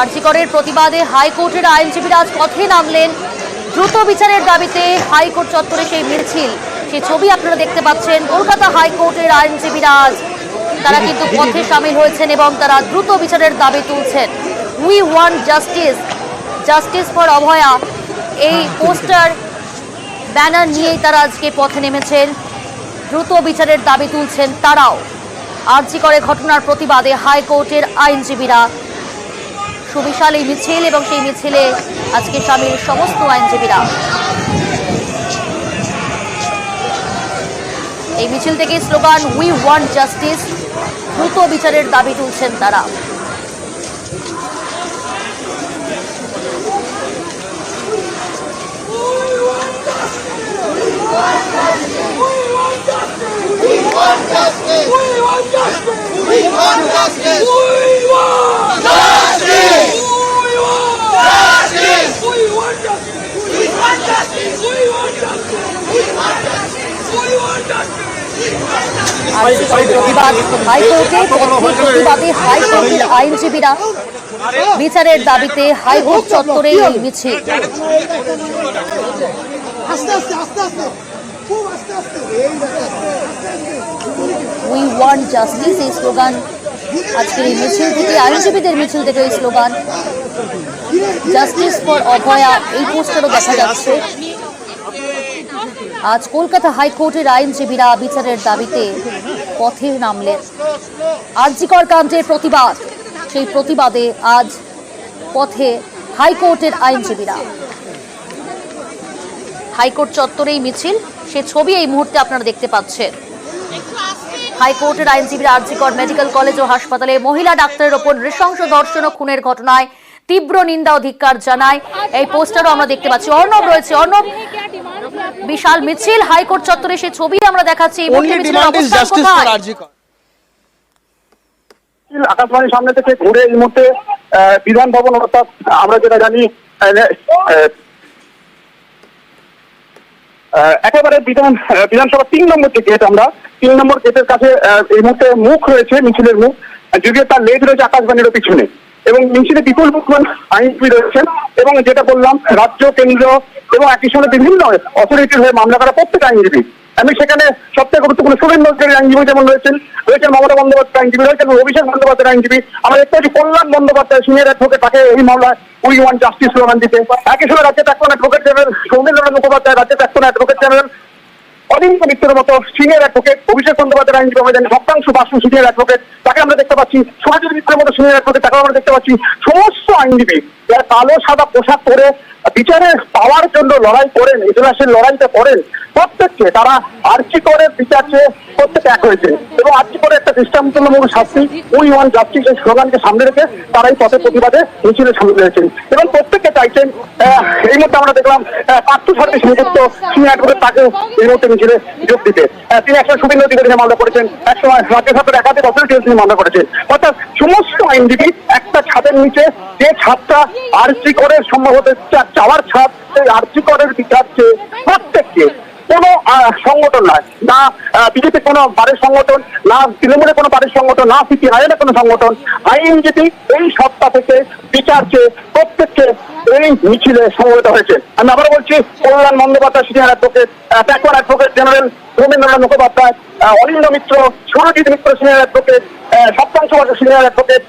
আরজি করের প্রতিবাদে হাইকোর্টের আইনজীবীরা আজ পথে নামলেন। দ্রুত বিচারের দাবিতে হাইকোর্ট চত্বরে সেই মিছিল, সেই ছবি আপনারা দেখতে পাচ্ছেন। কলকাতা হাইকোর্টের আইনজীবীরা আজ তারা কিন্তু পথে সামিল হয়েছেন এবং তারা দ্রুত বিচারের দাবি তুলছেন। We want justice, justice for Abhaya, এই পোস্টার ব্যানার নিয়েই তারা আজকে পথে নেমেছেন। দ্রুত বিচারের দাবি তুলছেন তারাও। আরজি করে ঘটনার প্রতিবাদে হাইকোর্টের আইনজীবীরা সুবিশাল এই মিছিল এবং সেই মিছিলে আজকে সামিল সমস্ত আইনজীবীরা। এই মিছিল থেকে স্লোগান উই ওয়ান্ট জাস্টিস, দ্রুত বিচারের দাবি তুলছেন তারা। হাইকোর্টের আইনজীবীরা বিচারের দাবিতে হাইকোর্ট চত্বরে এই মিছিল। উই ওয়ান্ট জাস্টিস এই স্লোগান আজকের এই মিছিল থেকে, আইনজীবীদের মিছিল থেকে এই স্লোগান জাস্টিস ফর অভয়া এই পোস্টারও দেখা যাচ্ছে। আজ কলকাতা হাইকোর্টের আইনজীবীরা বিচারের দাবিতে পথে নামলেন। আরজি কর কাণ্ডের প্রতিবাদ, সেই প্রতিবাদে আজ পথে হাইকোর্টের আইনজীবীরা। হাইকোর্ট চত্বরেই মিছিল, সে ছবি এই মুহূর্তে আপনারা দেখতে পাচ্ছেন। হাইকোর্টের আইনজীবীরা আরজি কর মেডিকেল কলেজ ও হাসপাতালে মহিলা ডাক্তারের ওপর নৃশংস ধর্ষণ ও খুনের ঘটনায় তীব্র নিন্দা ও ধিক্কার জানায়। এই পোস্টারও আমরা দেখতে পাচ্ছি। অর্ণব রয়েছে। অর্ণব, বিশাল মিছিল হাইকোর্ট চত্বরে, সেই ছবি আমরা দেখাচ্ছি। আকাশবাণীর সামনে থেকে ঘুরে এই মুহূর্তে বিধান ভবন, অর্থাৎ আমরা যেটা জানি একেবারে বিধানসভা 3 নম্বর যে গেট, আমরা 3 নম্বর গেটের কাছে এই মুহূর্তে মুখ রয়েছে, মিছিলের মুখ, যদিও তার লেজ রয়েছে আকাশবাণীর পিছনে, এবং মিছিলে বিপুল পরিমাণ আইনজীবী রয়েছেন। এবং যেটা বললাম, রাজ্য, কেন্দ্র এবং একই সঙ্গে বিভিন্ন অথরিটির হয়ে মামলা করা প্রত্যেক আইনজীবী। আমি সেখানে সবথেকে গুরুত্বপূর্ণ শুভেন্দু অধিকারীর আইনজীবী যেমন রয়েছেন মমতা বন্দ্যোপাধ্যায় আইনজীবী রয়েছেন, অভিষেক বন্দ্যোপাধ্যায়ের আইনজীবী। আমরা দেখতে পাচ্ছি কল্যাণ বন্দ্যোপাধ্যায় সিনিয়র অ্যাডভোকেট, তাকে এই মামলায় উই ওয়ান্ট জাস্টিস স্লোগান দিতে। একই সঙ্গে রাজ্যের প্রাক্তন অ্যাডভোকেট জেনারেল সৌমেন্দ্রনাথ মুখোপাধ্যায়, রাজ্যের প্রাক্তন অ্যাডভোকেট জেনারেল অনিন্দ মিত্রের মতো সিনিয়র অ্যাডভোকেট, অভিষেক বন্দ্যোপাধ্যায়ের আইনজীবী আমরা জানি, সপ্তাংশ বাসু সিনিয়র অ্যাডভোকেট, তাকে আমরা দেখতে পাচ্ছি, সুরজিৎ মিত্রের মতো সিনিয়র অ্যাডভোকেট, তাকে আমরা দেখতে পাচ্ছি। সমস্ত আইনজীবী যারা কালো সাদা পোশাক পরে বিচারের পাওয়ার জন্য লড়াই করেন, ইতিহাসের লড়াইটা করেন, প্রত্যেককে তারা আরজি করের বিচার চেয়ে প্রত্যেকে এক হয়েছে। এবং আরজি করে একটা দৃষ্টান্তমূলক শাস্তি উই ওয়ান্ট জাস্টিস এই স্লোগানকে সামনে রেখে তারা এই পথে প্রতিবাদে মিছিলে সামিল হয়েছেন এবং প্রত্যেককে চাইছেন। এই মুহূর্তে আমরা দেখলাম পার্থ সার্ভিস নিযুক্ত সিনিয়র অ্যাডভোকেট, তাকে এই মুহূর্তে মিছিলে যোগ দিতে। তিনি একসময় শুভেন্দু অধিকারী মামলা করেছেন, একসময় রাজ্য সরকারের একাধিক অথরিটি তিনি মামলা করেছেন। অর্থাৎ সমস্ত আইনজীবী একটা ছাদের নিচে, যে ছাদটা আরজি করের সম্ভবত চাওয়ার ছাদ, সেই আরজি করের বিচার চেয়ে প্রত্যেককে, কোনো সংগঠন নয়, না বিজেপি কোনো বারের সংগঠন, না তৃণমূলের কোনো বারের সংগঠন, না সিপিআইএমের কোনো সংগঠন, আইনজীবী এই সত্তা থেকে বিচার চেয়ে প্রত্যেককে এই মিছিলে সমবেত হয়েছে। আমি আবার বলছি, কল্যাণ বন্দ্যোপাধ্যায় সিনিয়র অ্যাডভোকেট, প্রাক্তন advocate general Soumendranath Mukhopadhyay, Anindya Mitra, Surajit Mitra senior advocate, Saptangshu Basu senior advocate,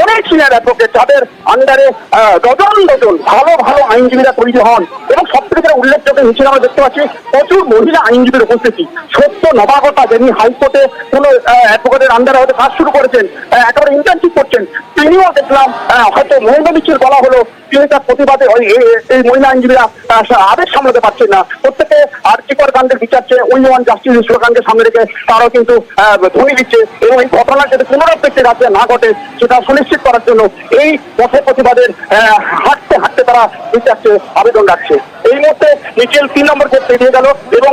অনেক সিনিয়র অ্যাডভোকেট যাদের আন্ডারে ডজন ডজন ভালো ভালো আইনজীবীরা তৈরি হন। এবং সবথেকে উল্লেখযোগ্য মিছিল আমরা দেখতে পাচ্ছি প্রচুর মহিলা আইনজীবীর উপস্থিতি। সত্য নবাগতা, যিনি হাইকোর্টে কোনো অ্যাডভোকেটের আন্ডারে হয়তো কাজ শুরু করেছেন, একেবারে ইন্টার্নশিপ করছেন, তিনিও দেখলাম হয়তো মহিলা মিছিল বলা হলো, তিনি তার প্রতিবাদে এই মহিলা আইনজীবীরা আবেগ সামলাতে পারছেন না। প্রত্যেকে আরজি কর কাণ্ডের বিচার চেয়ে উই ওয়ান্ট জাস্টিস স্লোগানকে সামনে রেখে তারাও কিন্তু ধ্বনি দিচ্ছে এবং এই ঘটনা যাতে পুনরাবৃত্তি রাজ্যে না ঘটে সেটা সুনিশ্চিত করার জন্য এই পথে প্রতিবাদের হাঁটতে হাঁটতে তারা বিচার চেয়ে আবেদন রাখছে। এই মুহূর্তে মিছিল 3 নম্বর গেট পেরিয়ে গেল এবং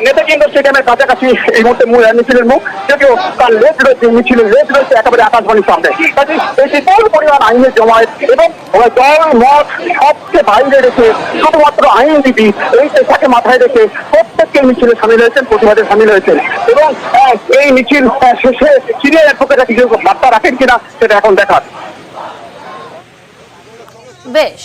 নেতাজি ইন্ডোর স্টেডিয়ামের কাছাকাছি এই মুহূর্তে মিছিলের মুখ, যদিও তার লেজ রয়েছে, মিছিলের লেজ রয়েছে একেবারে আকাশবাণীর সামনে। কাজে এই বিপুল পরিমাণ আইনের জমায়েত এবং দল মত সবকে বাইরে রেখে শুধুমাত্র আইনজীবী এই পেশাকে মাথায় রেখে প্রত্যেককে মিছিলে সামিল হয়েছেন, প্রতিবাদে সামিল হয়েছেন। এবং এই মিছিল শেষে সিনিয়র অ্যাডভোকেটরা কিছু বার্তা রাখেন কিনা সেটা এখন দেখার। বেশ